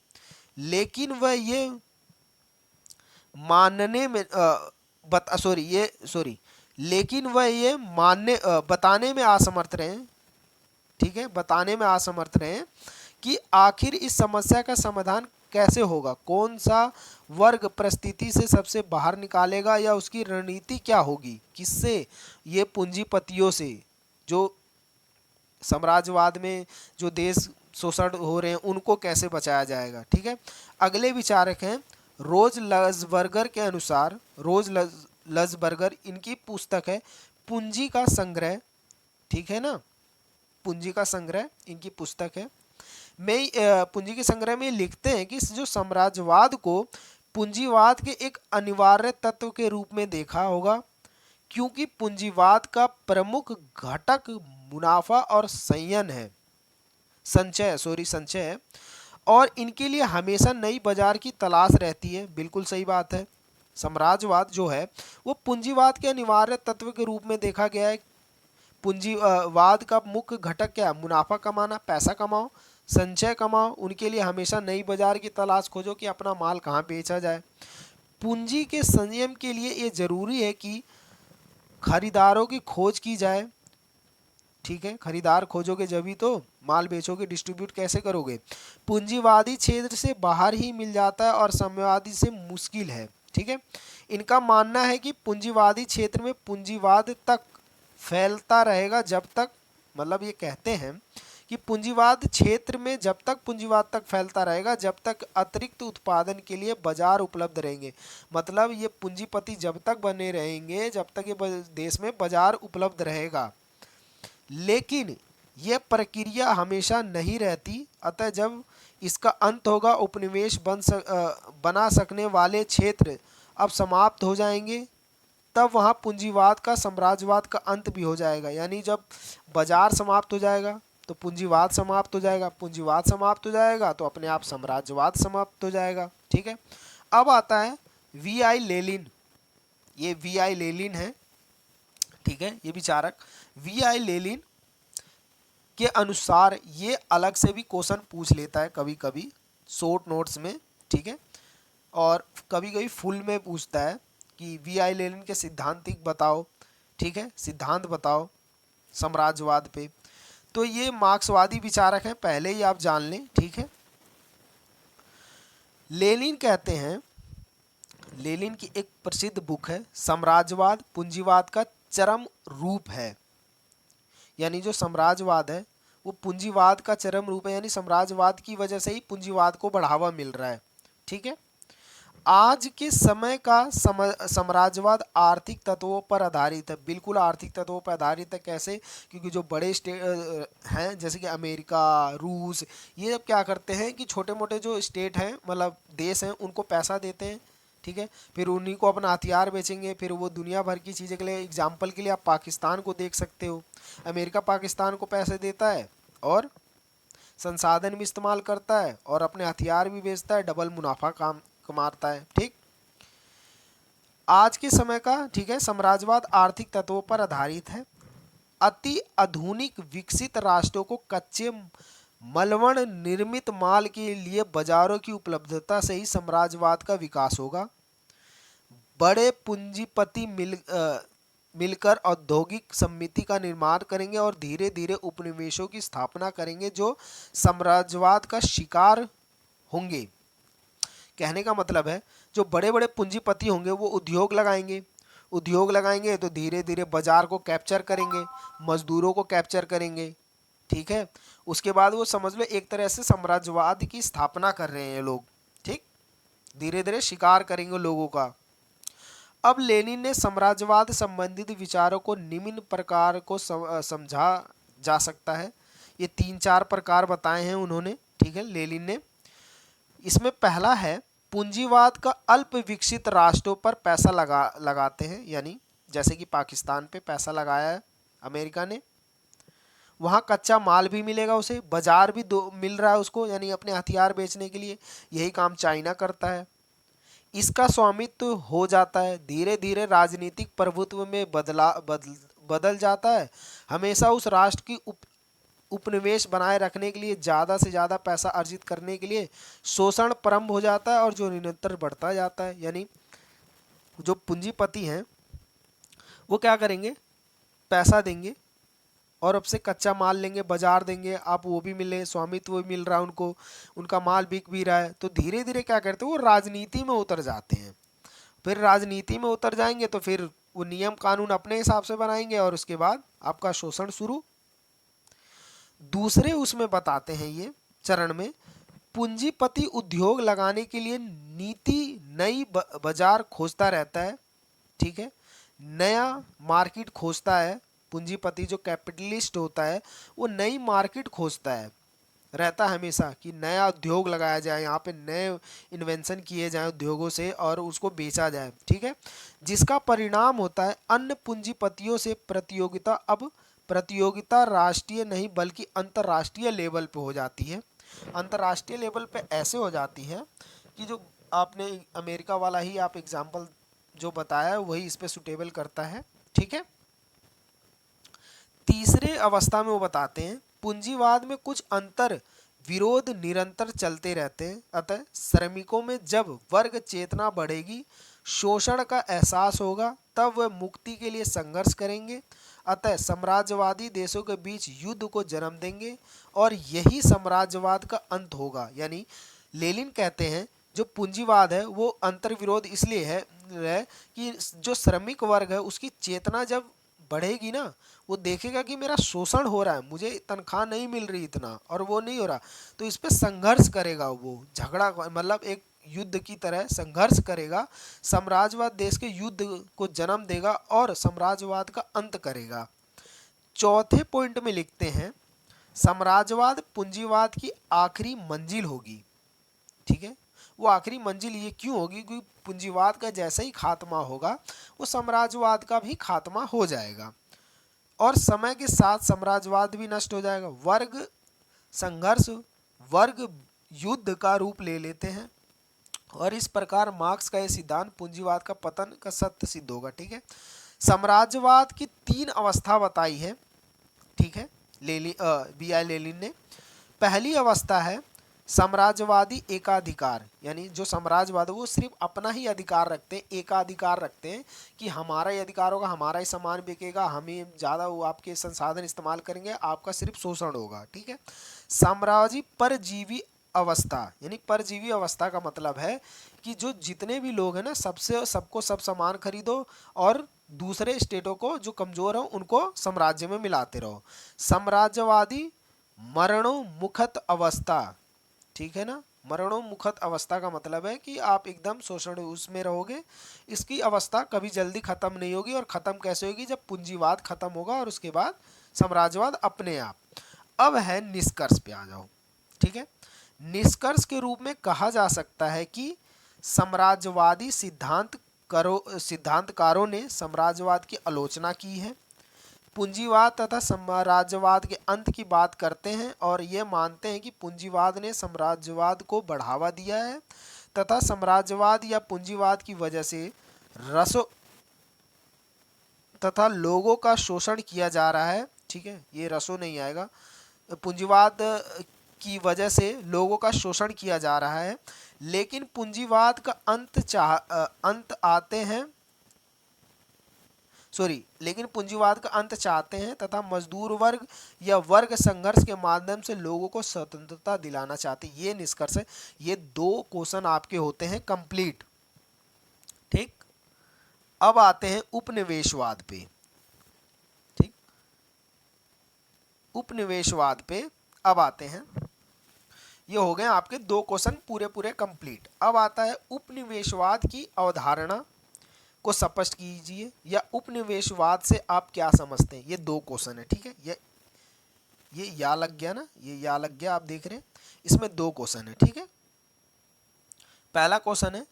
लेकिन वह ये मानने में लेकिन वह ये बताने में असमर्थ रहे, ठीक है, बताने में असमर्थ रहे कि आखिर इस समस्या का समाधान कैसे होगा, कौन सा वर्ग परिस्थिति से सबसे बाहर निकालेगा या उसकी रणनीति क्या होगी, किससे, ये पूंजीपतियों से, जो साम्राज्यवाद में जो देश शोषण हो रहे हैं उनको कैसे बचाया जाएगा। ठीक है, अगले विचारक हैं रोज लज़बर्गर के अनुसार, लज़बर्गर, इनकी पुस्तक है पूंजी का संग्रह, ठीक है ना, पूंजी का संग्रह इनकी पुस्तक है। में पूंजी के संग्रह में लिखते हैं कि जो साम्राज्यवाद को पूंजीवाद के एक अनिवार्य तत्व के रूप में देखा होगा, क्योंकि पूंजीवाद का प्रमुख घटक मुनाफा और संचय है, और इनके लिए हमेशा नई बाजार की तलाश रहती है। बिल्कुल सही बात है, साम्राज्यवाद जो है वो पूंजीवाद के अनिवार्य तत्व के रूप में देखा गया है। पूंजीवाद का मुख्य घटक क्या है? मुनाफा कमाना, पैसा कमाओ, संचय कमाओ, उनके लिए हमेशा नई बाजार की तलाश खोजो कि अपना माल कहाँ बेचा जाए। पूंजी के संयम के लिए ये जरूरी है कि खरीदारों की खोज की जाए, ठीक है, खरीदार खोजोगे जभी तो माल बेचोगे, डिस्ट्रीब्यूट कैसे करोगे। पूंजीवादी क्षेत्र से बाहर ही मिल जाता है और साम्यवादी से मुश्किल है, ठीक है। इनका मानना है कि पूंजीवादी क्षेत्र में पूंजीवाद तक फैलता रहेगा जब तक, मतलब ये कहते हैं कि पूंजीवाद क्षेत्र में जब तक पूंजीवाद तक फैलता रहेगा जब तक अतिरिक्त उत्पादन के लिए बाजार उपलब्ध रहेंगे। मतलब ये पूंजीपति जब तक बने रहेंगे जब तक ये देश में बाजार उपलब्ध रहेगा। लेकिन यह प्रक्रिया हमेशा नहीं रहती, अतः जब इसका अंत होगा उपनिवेश बना सकने वाले क्षेत्र अब समाप्त हो जाएंगे, तब वहाँ पूंजीवाद का, साम्राज्यवाद का अंत भी हो जाएगा। यानी जब बाजार समाप्त हो जाएगा तो पूंजीवाद समाप्त हो जाएगा, पूंजीवाद समाप्त हो जाएगा तो अपने आप साम्राज्यवाद समाप्त हो जाएगा। ठीक है, अब आता है वी आई लेनिन। ये वी आई लेनिन है, ठीक है, ये विचारक वी आई लेनिन के अनुसार ये अलग से भी क्वेश्चन पूछ लेता है कभी कभी शॉर्ट नोट्स में, ठीक है, और कभी कभी फुल में पूछता है कि वी आई लेनिन के सिद्धांतिक बताओ, ठीक है, सिद्धांत बताओ साम्राज्यवाद पे। तो ये मार्क्सवादी विचारक हैं, पहले ही आप जान लें, ठीक है। लेनिन कहते हैं, लेनिन की एक प्रसिद्ध बुक है साम्राज्यवाद पूंजीवाद का चरम रूप है। यानी जो साम्राज्यवाद है वो पूंजीवाद का चरम रूप है, यानी साम्राज्यवाद की वजह से ही पूंजीवाद को बढ़ावा मिल रहा है। ठीक है, आज के समय का साम्राज्यवाद आर्थिक तत्वों पर आधारित है। बिल्कुल आर्थिक तत्वों पर आधारित है। कैसे? क्योंकि जो बड़े स्टेट हैं जैसे कि अमेरिका, रूस, ये अब क्या करते हैं कि छोटे मोटे जो स्टेट हैं, मतलब देश हैं, उनको पैसा देते हैं, ठीक है, फिर उन्हीं को अपना हथियार बेचेंगे, फिर वो दुनिया भर की चीज़ें के लिए, एग्जाम्पल के लिए आप पाकिस्तान को देख सकते हो। अमेरिका पाकिस्तान को पैसे देता है और संसाधन भी इस्तेमाल करता है और अपने हथियार भी बेचता है, डबल मुनाफा कमाता है। ठीक, आज के समय का, ठीक है, साम्राज्यवाद आर्थिक तत्वों पर आधारित है। अति आधुनिक विकसित राष्ट्रों को कच्चे मलवण निर्मित माल के लिए बाजारों की उपलब्धता से ही साम्राज्यवाद का विकास होगा। बड़े पूंजीपति मिलकर औद्योगिक समिति का निर्माण करेंगे और धीरे धीरे उपनिवेशों की स्थापना करेंगे जो साम्राज्यवाद का शिकार होंगे। कहने का मतलब है जो बड़े बड़े पूंजीपति होंगे वो उद्योग लगाएंगे तो धीरे धीरे बाजार को कैप्चर करेंगे, मजदूरों को कैप्चर करेंगे, ठीक है। उसके बाद वो समझ लो एक तरह से साम्राज्यवाद की स्थापना कर रहे हैं लोग, ठीक, धीरे धीरे शिकार करेंगे लोगों का। अब लेनिन ने साम्राज्यवाद संबंधित विचारों को निम्न प्रकार को समझा जा सकता है। ये 3-4 प्रकार बताए हैं उन्होंने, ठीक है, लेनिन ने। इसमें पहला है पूंजीवाद का अल्प विकसित राष्ट्रों पर पैसा लगाते हैं, यानी जैसे कि पाकिस्तान पे पैसा लगाया है अमेरिका ने, वहाँ कच्चा माल भी मिलेगा उसे, बाजार भी मिल रहा है उसको, यानी अपने हथियार बेचने के लिए। यही काम चाइना करता है। इसका स्वामित्व हो जाता है, धीरे धीरे राजनीतिक प्रभुत्व में बदल जाता है। हमेशा उस राष्ट्र की उपनिवेश बनाए रखने के लिए, ज़्यादा से ज़्यादा पैसा अर्जित करने के लिए शोषण प्रारंभ हो जाता है और जो निरंतर बढ़ता जाता है। यानी जो पूंजीपति हैं वो क्या करेंगे, पैसा देंगे और आपसे कच्चा माल लेंगे, बाजार देंगे, आप वो भी मिले, स्वामित्व भी मिल रहा है उनको, उनका माल बिक भी रहा है, तो धीरे धीरे क्या करते हैं वो राजनीति में उतर जाते हैं। फिर राजनीति में उतर जाएंगे तो फिर वो नियम कानून अपने हिसाब से बनाएंगे और उसके बाद आपका शोषण शुरू। दूसरे उसमें बताते हैं ये चरण में, पूंजीपति उद्योग लगाने के लिए नीति नई बाजार खोजता रहता है, ठीक है, नया मार्केट खोजता है। पूंजीपति जो कैपिटलिस्ट होता है वो नई मार्केट खोजता है, रहता है हमेशा कि नया उद्योग लगाया जाए, यहाँ पे नए इन्वेंशन किए जाएं उद्योगों से और उसको बेचा जाए, ठीक है, जिसका परिणाम होता है अन्य पूंजीपतियों से प्रतियोगिता। अब प्रतियोगिता राष्ट्रीय नहीं बल्कि अंतर्राष्ट्रीय लेवल पे हो जाती है। अंतर्राष्ट्रीय लेवल पे ऐसे हो जाती है कि जो आपने अमेरिका वाला ही आप एग्जाम्पल जो बताया है वही इस पे सुटेबल करता है, ठीक है। तीसरे अवस्था में वो बताते हैं पूंजीवाद में कुछ अंतर विरोध निरंतर चलते रहते हैं, अतः श्रमिकों में जब वर्ग चेतना बढ़ेगी, शोषण का एहसास होगा, तब वह मुक्ति के लिए संघर्ष करेंगे, अतः साम्राज्यवादी देशों के बीच युद्ध को जन्म देंगे और यही साम्राज्यवाद का अंत होगा। यानी लेनिन कहते हैं जो पूंजीवाद है वो अंतर विरोध इसलिए है कि जो श्रमिक वर्ग है उसकी चेतना जब बढ़ेगी ना, वो देखेगा कि मेरा शोषण हो रहा है, मुझे तनख्वाह नहीं मिल रही इतना और वो नहीं हो रहा, तो इस पे संघर्ष करेगा, वो झगड़ा मतलब एक युद्ध की तरह संघर्ष करेगा, साम्राज्यवाद देश के युद्ध को जन्म देगा और साम्राज्यवाद का अंत करेगा। चौथे पॉइंट में लिखते हैं साम्राज्यवाद पूंजीवाद की आखिरी मंजिल होगी, ठीक है। वो आखिरी मंजिल ये क्यों होगी, क्योंकि पूंजीवाद का जैसे ही खात्मा होगा वो साम्राज्यवाद का भी खात्मा हो जाएगा और समय के साथ साम्राज्यवाद भी नष्ट हो जाएगा। वर्ग संघर्ष वर्ग युद्ध का रूप ले लेते हैं और इस प्रकार मार्क्स का ये सिद्धांत पूंजीवाद का पतन का सत्य सिद्ध होगा, ठीक है। साम्राज्यवाद की 3 अवस्था बताई है, ठीक है, B.I. लेनिन ने। पहली अवस्था है साम्राज्यवादी एकाधिकार, यानी जो साम्राज्यवाद वो सिर्फ अपना ही अधिकार रखते हैं, एकाधिकार रखते हैं कि हमारा ही अधिकार होगा, हमारा ही सामान बिकेगा, हमें ज़्यादा वो आपके संसाधन इस्तेमाल करेंगे, आपका सिर्फ शोषण होगा, ठीक है। साम्राज्यवादी परजीवी अवस्था, यानी परजीवी अवस्था का मतलब है कि जो जितने भी लोग हैं ना सबको सब सामान खरीदो और दूसरे स्टेटों को जो कमजोर हो उनको साम्राज्य में मिलाते रहो। साम्राज्यवादी मरणोन्मुखत अवस्था, ठीक है ना, मरणोन्मुखत अवस्था का मतलब है कि आप एकदम शोषण उसमें रहोगे, इसकी अवस्था कभी जल्दी खत्म नहीं होगी और खत्म कैसे होगी, जब पूंजीवाद खत्म होगा और उसके बाद साम्राज्यवाद अपने आप। अब है निष्कर्ष पे आ जाओ, ठीक है। निष्कर्ष के रूप में कहा जा सकता है कि साम्राज्यवादी सिद्धांतकारों ने साम्राज्यवाद की आलोचना की है, पूंजीवाद तथा साम्राज्यवाद के अंत की बात करते हैं और ये मानते हैं कि पूंजीवाद ने साम्राज्यवाद को बढ़ावा दिया है तथा साम्राज्यवाद या पूंजीवाद की वजह से रसों तथा लोगों का शोषण किया जा रहा है, ठीक है, ये रसों नहीं आएगा, पूंजीवाद की वजह से लोगों का शोषण किया जा रहा है, लेकिन पूंजीवाद का लेकिन पूंजीवाद का अंत चाहते हैं तथा मजदूर वर्ग या वर्ग संघर्ष के माध्यम से लोगों को स्वतंत्रता दिलाना चाहते हैं। ये निष्कर्ष है। ये 2 क्वेश्चन आपके होते हैं कंप्लीट, ठीक। अब आते हैं उपनिवेशवाद पे, ठीक, उपनिवेशवाद पे अब आते हैं। ये हो गए आपके 2 क्वेश्चन पूरे कंप्लीट। अब आता है उपनिवेशवाद की अवधारणा को स्पष्ट कीजिए या उपनिवेशवाद से आप क्या समझते हैं। ये 2 क्वेश्चन है, ठीक है। ये या लग गया ना, ये या लग गया, आप देख रहे हैं इसमें 2 क्वेश्चन है, ठीक है। पहला क्वेश्चन है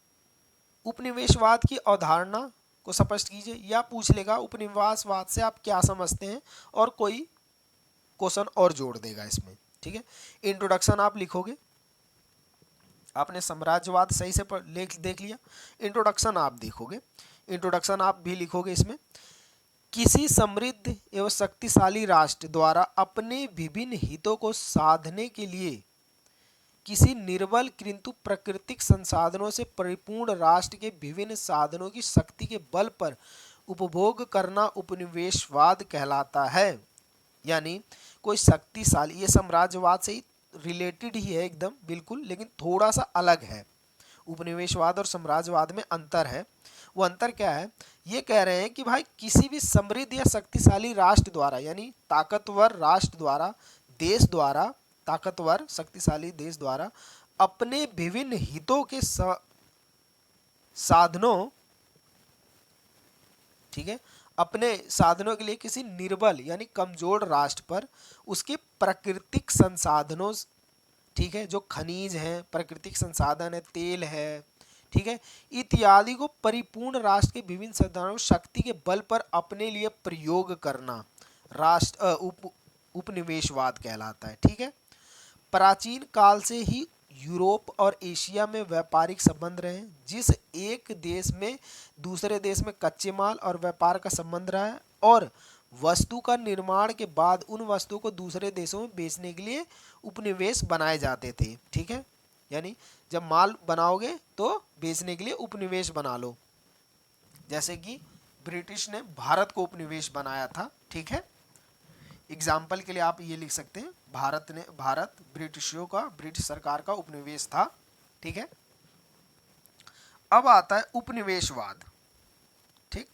उपनिवेशवाद की अवधारणा को स्पष्ट कीजिए, या पूछ लेगा उपनिवेशवाद से आप क्या समझते हैं और कोई क्वेश्चन और जोड़ देगा इसमें, ठीक है। इंट्रोडक्शन आप लिखोगे, आपने साम्राज्यवाद सही से देख लिया, इंट्रोडक्शन आप देखोगे, इंट्रोडक्शन आप भी लिखोगे इसमें। किसी समृद्ध एवं शक्तिशाली राष्ट्र द्वारा अपने विभिन्न हितों को साधने के लिए किसी निर्बल किंतु प्राकृतिक संसाधनों से परिपूर्ण राष्ट्र के विभिन्न साधनों की शक्ति के बल पर उपभोग करना उपनिवेशवाद कहलाता है। यानी कोई शक्तिशाली, ये साम्राज्यवाद से ही रिलेटेड ही है एकदम बिल्कुल, लेकिन थोड़ा सा अलग है। उपनिवेशवाद और साम्राज्यवाद में अंतर है। वो अंतर क्या है? ये कह रहे हैं कि भाई किसी भी समृद्ध या शक्तिशाली राष्ट्र द्वारा, यानी ताकतवर राष्ट्र द्वारा, देश द्वारा, ताकतवर शक्तिशाली देश द्वारा अपने विभिन्न हितों के साधनों, ठीक है, अपने साधनों के लिए किसी निर्बल यानी कमजोर राष्ट्र पर उसके प्राकृतिक संसाधनों, ठीक है, जो खनिज हैं, प्राकृतिक संसाधन है, तेल है, ठीक है, इत्यादि को परिपूर्ण राष्ट्र के विभिन्न संसाधनों शक्ति के बल पर अपने लिए प्रयोग करना उपनिवेशवाद कहलाता है। ठीक है, प्राचीन काल से ही यूरोप और एशिया में व्यापारिक संबंध रहे। जिस एक देश में दूसरे देश में कच्चे माल और व्यापार का संबंध रहा है, और वस्तु का निर्माण के बाद उन वस्तुओं को दूसरे देशों में बेचने के लिए उपनिवेश बनाए जाते थे। ठीक है, यानी जब माल बनाओगे तो बेचने के लिए उपनिवेश बना लो, जैसे कि ब्रिटिश ने भारत को उपनिवेश बनाया था। ठीक है, एग्जाम्पल के लिए आप ये लिख सकते हैं, भारत ब्रिटिशों का, ब्रिटिश सरकार का उपनिवेश था। ठीक है, अब आता है उपनिवेशवाद। ठीक,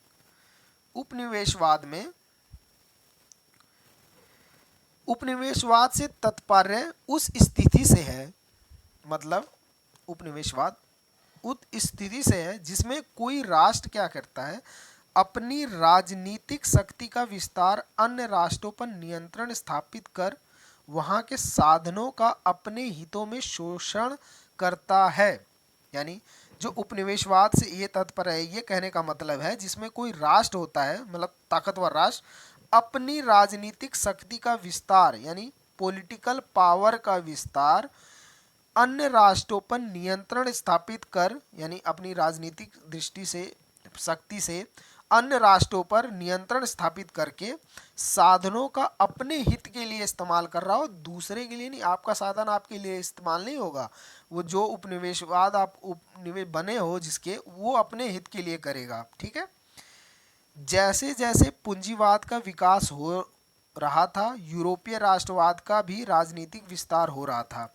उपनिवेशवाद से तात्पर्य उस स्थिति से है, मतलब उपनिवेशवाद उस स्थिति से है जिसमें कोई राष्ट्र क्या करता है, अपनी राजनीतिक शक्ति का विस्तार अन्य राष्ट्रों पर नियंत्रण स्थापित कर वहां के साधनों का अपने हितों में शोषण करता है। यानी जो उपनिवेशवाद से ये तात्पर्य है, ये कहने का मतलब है जिसमें कोई राष्ट्र होता है, मतलब ताकतवर राष्ट्र, अपनी राजनीतिक शक्ति का विस्तार यानी पॉलिटिकल पावर का विस्तार अन्य राष्ट्रों पर नियंत्रण स्थापित कर, यानी अपनी राजनीतिक दृष्टि से, शक्ति से अन्य राष्ट्रों पर नियंत्रण स्थापित करके साधनों का अपने हित के लिए इस्तेमाल कर रहा हो, दूसरे के लिए नहीं। आपका साधन आपके लिए इस्तेमाल नहीं होगा, वो जो उपनिवेशवाद आप उपनिवेश बने हो जिसके, वो अपने हित के लिए करेगा। ठीक है, जैसे जैसे पूंजीवाद का विकास हो रहा था, यूरोपीय राष्ट्रवाद का भी राजनीतिक विस्तार हो रहा था।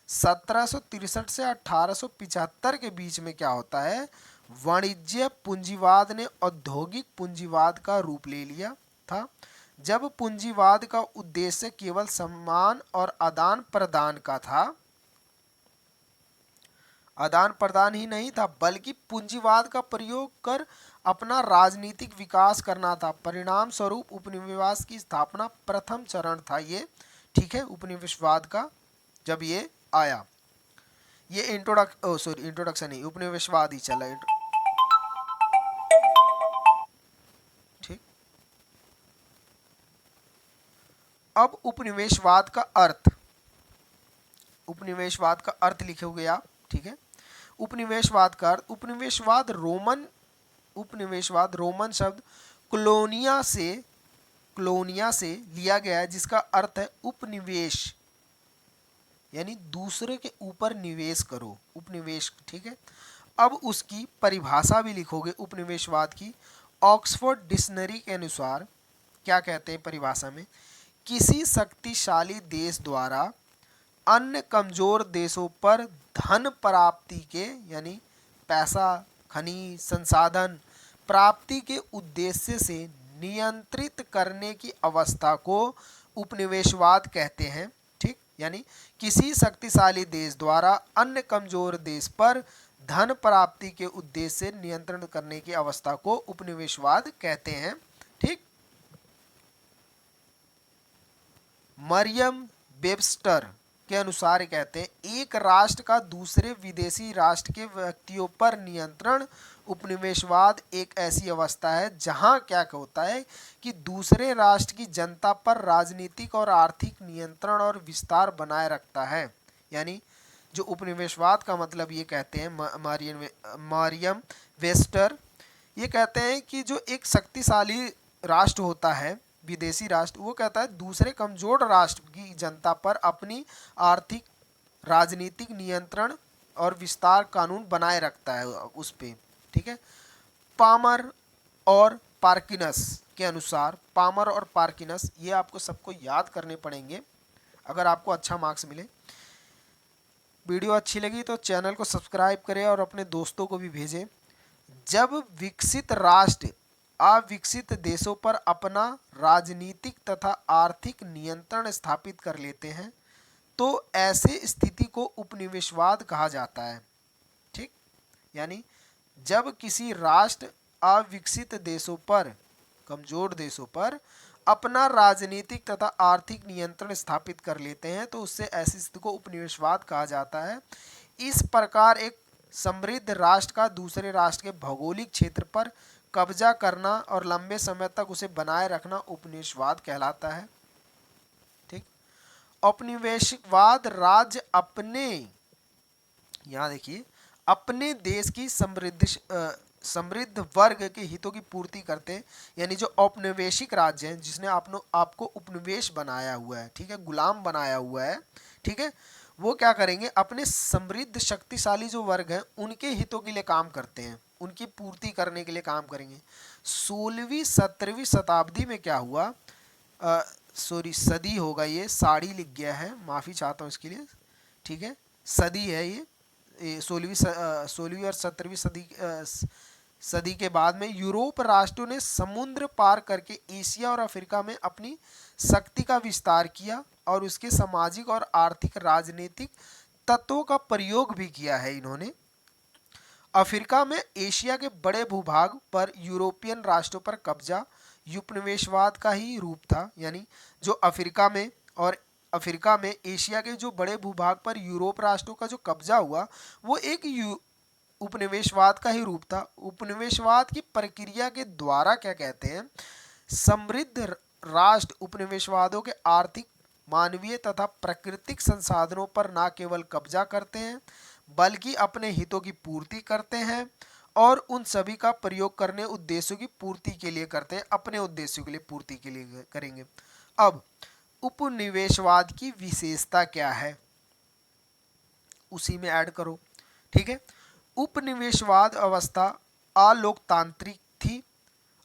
1763 से 1875 के बीच में क्या होता है, वाणिज्य पूंजीवाद ने औद्योगिक पूंजीवाद का रूप ले लिया था। जब पूंजीवाद का उद्देश्य केवल सम्मान और आदान प्रदान का था, आदान प्रदान ही नहीं था, बल्कि पूंजीवाद का प्रयोग कर अपना राजनीतिक विकास करना था। परिणाम स्वरूप उपनिवेशवाद की स्थापना प्रथम चरण था ये। ठीक है, उपनिवेशवाद का जब ये आया, ये इंट्रोडक्शन नहीं, उपनिवेशवाद ही चला। ठीक, अब उपनिवेशवाद का अर्थ, उपनिवेशवाद का अर्थ लिखोगे आप। ठीक है, उपनिवेशवाद का अर्थ, उपनिवेशवाद रोमन शब्द क्लोनिया से लिया गया है, जिसका अर्थ है उपनिवेश, यानी दूसरे के ऊपर निवेश करो, उपनिवेश। ठीक है, अब उसकी परिभाषा भी लिखोगे उपनिवेशवाद की। ऑक्सफोर्ड डिक्शनरी के अनुसार क्या कहते हैं परिभाषा में, किसी शक्तिशाली देश द्वारा अन्य कमजोर देशों पर धन प्राप्ति के, यानी पैसा, खनिज, संसाधन प्राप्ति के उद्देश्य से नियंत्रित करने की अवस्था को उपनिवेशवाद कहते हैं। ठीक, यानी किसी शक्तिशाली देश द्वारा अन्य कमजोर देश पर धन प्राप्ति के उद्देश्य से नियंत्रण करने की अवस्था को उपनिवेशवाद कहते हैं। ठीक, मरियम वेबस्टर के अनुसार कहते हैं, एक राष्ट्र का दूसरे विदेशी राष्ट्र के व्यक्तियों पर नियंत्रण उपनिवेशवाद एक ऐसी अवस्था है जहां क्या होता है कि दूसरे राष्ट्र की जनता पर राजनीतिक और आर्थिक नियंत्रण और विस्तार बनाए रखता है। यानी जो उपनिवेशवाद का मतलब ये कहते हैं मरियम वेस्टर, ये कहते हैं कि जो एक शक्तिशाली राष्ट्र होता है, विदेशी राष्ट्र, वो कहता है दूसरे कमजोर राष्ट्र की जनता पर अपनी आर्थिक राजनीतिक नियंत्रण और विस्तार कानून बनाए रखता है उस पे, ठीक है। पामर और पार्किनस के अनुसार, पामर और पार्किनस ये आपको सबको याद करने पड़ेंगे अगर आपको अच्छा मार्क्स मिले। वीडियो अच्छी लगी तो चैनल को सब्सक्राइब करें और अपने दोस्तों को भी भेजें। जब विकसित राष्ट्र अविकसित देशों पर अपना राजनीतिक तथा आर्थिक नियंत्रण स्थापित कर लेते हैं तो ऐसे स्थिति को उपनिवेशवाद कहा जाता है, ठीक। यानी जब किसी राष्ट्र अविकसित देशों पर, कमजोर देशों पर अपना राजनीतिक तथा आर्थिक नियंत्रण स्थापित कर लेते हैं तो उससे ऐसी स्थिति को उपनिवेशवाद कहा जाता है। इस प्रकार एक समृद्ध राष्ट्र का दूसरे राष्ट्र के भौगोलिक क्षेत्र पर कब्जा करना और लंबे समय तक उसे बनाए रखना उपनिवेशवाद कहलाता है, ठीक। औपनिवेशिकवाद राज्य अपने, यहाँ देखिए, अपने देश की समृद्ध वर्ग के हितों की पूर्ति करते हैं। यानी जो औपनिवेशिक राज्य हैं जिसने आपको उपनिवेश बनाया हुआ है, ठीक है, गुलाम बनाया हुआ है, ठीक है, वो क्या करेंगे, अपने समृद्ध शक्तिशाली जो वर्ग हैं उनके हितों के लिए काम करते हैं, उनकी पूर्ति करने के लिए काम करेंगे। 16वीं 17वीं शताब्दी में क्या हुआ, सॉरी सदी होगा, ये साड़ी लिख गया है, माफ़ी चाहता हूँ इसके लिए, ठीक है, सदी है ये। 16वीं और 17वीं सदी के बाद में यूरोप राष्ट्रों ने समुद्र पार करके एशिया और अफ्रीका में अपनी शक्ति का विस्तार किया और उसके सामाजिक और आर्थिक राजनीतिक तत्वों का प्रयोग भी किया है इन्होंने। अफ्रीका में एशिया के बड़े भूभाग पर यूरोपियन राष्ट्रों पर कब्जा उपनिवेशवाद का ही रूप था। यानी जो अफ्रीका में एशिया के जो बड़े भूभाग पर यूरोप राष्ट्रों का जो कब्जा हुआ वो एक उपनिवेशवाद का ही रूप था। उपनिवेशवाद की प्रक्रिया के द्वारा क्या कहते हैं, समृद्ध राष्ट्र उपनिवेशवादों के आर्थिक, मानवीय तथा प्राकृतिक संसाधनों पर न केवल कब्जा करते हैं बल्कि अपने हितों की पूर्ति करते हैं और उन सभी का प्रयोग करने उद्देश्यों की पूर्ति के लिए करते हैं, अपने उद्देश्यों के लिए पूर्ति के लिए करेंगे। अब उपनिवेशवाद की विशेषता क्या है उसी में ऐड करो, ठीक है। उपनिवेशवाद अवस्था अलोकतांत्रिक थी।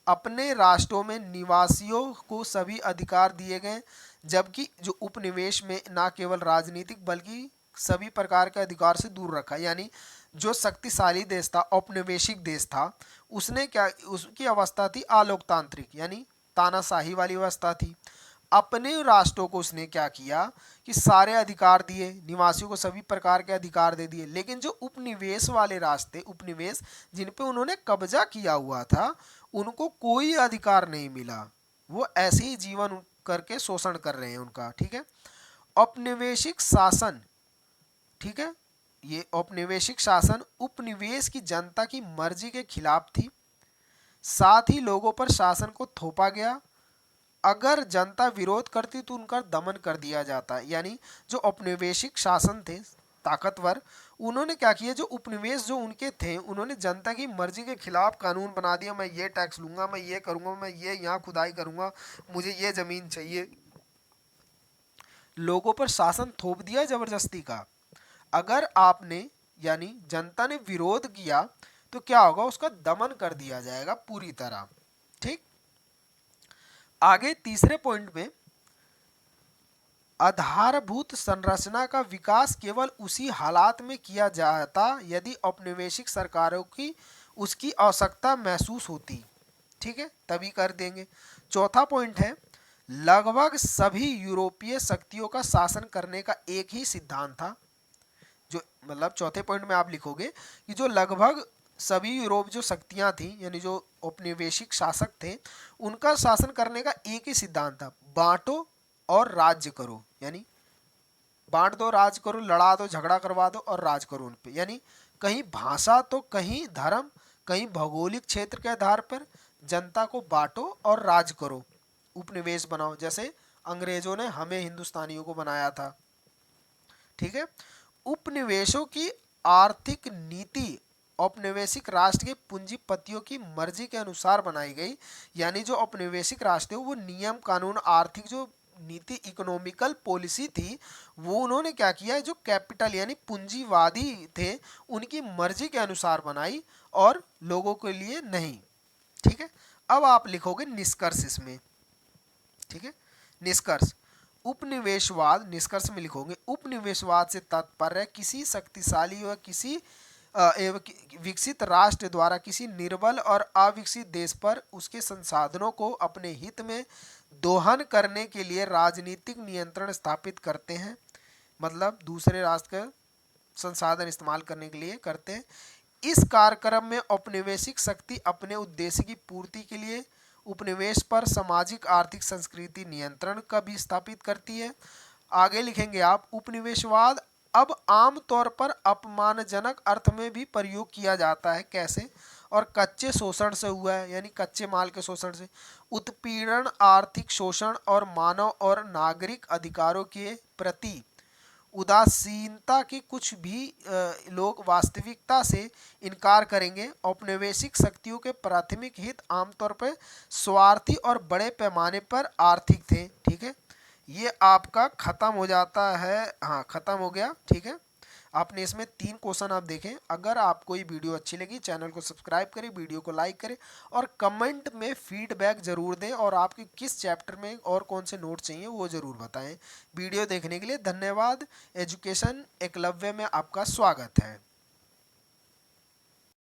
अपने राष्ट्रों में निवासियों को सभी अधिकार दिए गए जबकि जो उपनिवेश में न केवल राजनीतिक बल्कि सभी प्रकार के अधिकार से दूर रखा। यानी जो शक्तिशाली देश था, औपनिवेशिक देश था, उसने क्या, उसकी अवस्था थी अलोकतांत्रिक, यानी तानाशाही वाली अवस्था थी। अपने राष्ट्रों को उसने क्या किया कि सारे अधिकार दिए, निवासियों को सभी प्रकार के अधिकार दे दिए। लेकिन जो उपनिवेश वाले राष्ट्र, उपनिवेश जिन पे उन्होंने कब्जा किया हुआ था, उनको कोई अधिकार नहीं मिला, वो ऐसे ही जीवन करके शोषण कर रहे हैं उनका, ठीक है। औपनिवेशिक शासन, ठीक है, ये औपनिवेशिक शासन उपनिवेश की जनता की मर्जी के खिलाफ थी। साथ ही लोगों पर शासन को थोपा गया, अगर जनता विरोध करती तो उनका दमन कर दिया जाता। यानी जो औपनिवेशिक शासन थे ताकतवर, उन्होंने क्या किया, जो उपनिवेश जो उनके थे उन्होंने जनता की मर्जी के खिलाफ कानून बना दिया, मैं ये टैक्स लूंगा, मैं ये करूंगा, मैं ये यहाँ खुदाई करूंगा, मुझे ये जमीन चाहिए, लोगों पर शासन थोप दिया जबरदस्ती का। अगर आपने, यानी जनता ने विरोध किया तो क्या होगा, उसका दमन कर दिया जाएगा पूरी तरह, ठीक। आगे तीसरे पॉइंट में, आधारभूत संरचना का विकास केवल उसी हालात में किया जाता यदि औपनिवेशिक सरकारों की उसकी आवश्यकता महसूस होती, ठीक है, तभी कर देंगे। चौथा पॉइंट है, लगभग सभी यूरोपीय शक्तियों का शासन करने का एक ही सिद्धांत था। जो मतलब चौथे पॉइंट में आप लिखोगे कि जो लगभग सभी यूरोप जो शक्तियां थी, यानी जो औपनिवेशिक शासक थे, उनका शासन करने का एक ही सिद्धांत था, बांटो और राज्य करो। यानी बांट दो, राज करो, लड़ा दो, झगड़ा करवा दो और राज करो उन पे। यानी कहीं भाषा तो कहीं धर्म, कहीं भौगोलिक क्षेत्र के आधार पर जनता को बांटो और राज करो, उपनिवेश बनाओ, जैसे अंग्रेजों ने हमें हिंदुस्तानियों को बनाया था, ठीक है। उपनिवेशों की आर्थिक नीति औपनिवेशिक राष्ट्र के पूंजीपतियों की मर्जी के अनुसार बनाई गई। यानी जो औपनिवेशिक राष्ट्र है वो नियम कानून, आर्थिक जो नीति इकोनॉमिकल पॉलिसी थी वो उन्होंने क्या किया, जो कैपिटल यानी पूंजीवादी थे उनकी मर्जी के अनुसार बनाई और लोगों के लिए नहीं। ठीक है, अब आप लिखोगे निष्कर्ष इसमें। ठीक है, निष्कर्ष उपनिवेशवाद, निष्कर्ष में लिखोगे उपनिवेशवाद से तात्पर्य किसी शक्तिशाली व किसी विकसित राष्ट्र द्वारा किसी निर्बल और अविकसित देश पर उसके संसाधनों को अपने हित में दोहन करने के लिए राजनीतिक नियंत्रण स्थापित करते हैं। मतलब दूसरे राष्ट्र का संसाधन इस्तेमाल करने के लिए करते हैं। इस कार्यक्रम में औपनिवेशिक शक्ति अपने उद्देश्य की पूर्ति के लिए उपनिवेश पर सामाजिक आर्थिक संस्कृति नियंत्रण का भी स्थापित करती है। आगे लिखेंगे आप, उपनिवेशवाद अब आम तौर पर अपमानजनक अर्थ में भी प्रयोग किया जाता है। कैसे? और कच्चे शोषण से हुआ है, यानी कच्चे माल के शोषण से, उत्पीड़न, आर्थिक शोषण और मानव और नागरिक अधिकारों के प्रति उदासीनता के कुछ भी लोग वास्तविकता से इनकार करेंगे। औपनिवेशिक शक्तियों के प्राथमिक हित आमतौर पर स्वार्थी और बड़े पैमाने पर आर्थिक थे। ठीक है, ये आपका खत्म हो जाता है। हाँ, खत्म हो गया। ठीक है, आपने इसमें 3 क्वेश्चन आप देखें। अगर आपको ये वीडियो अच्छी लगी, चैनल को सब्सक्राइब करें, वीडियो को लाइक करें और कमेंट में फीडबैक ज़रूर दें और आपके किस चैप्टर में और कौन से नोट चाहिए वो ज़रूर बताएं। वीडियो देखने के लिए धन्यवाद। एजुकेशन एकलव्य में आपका स्वागत है।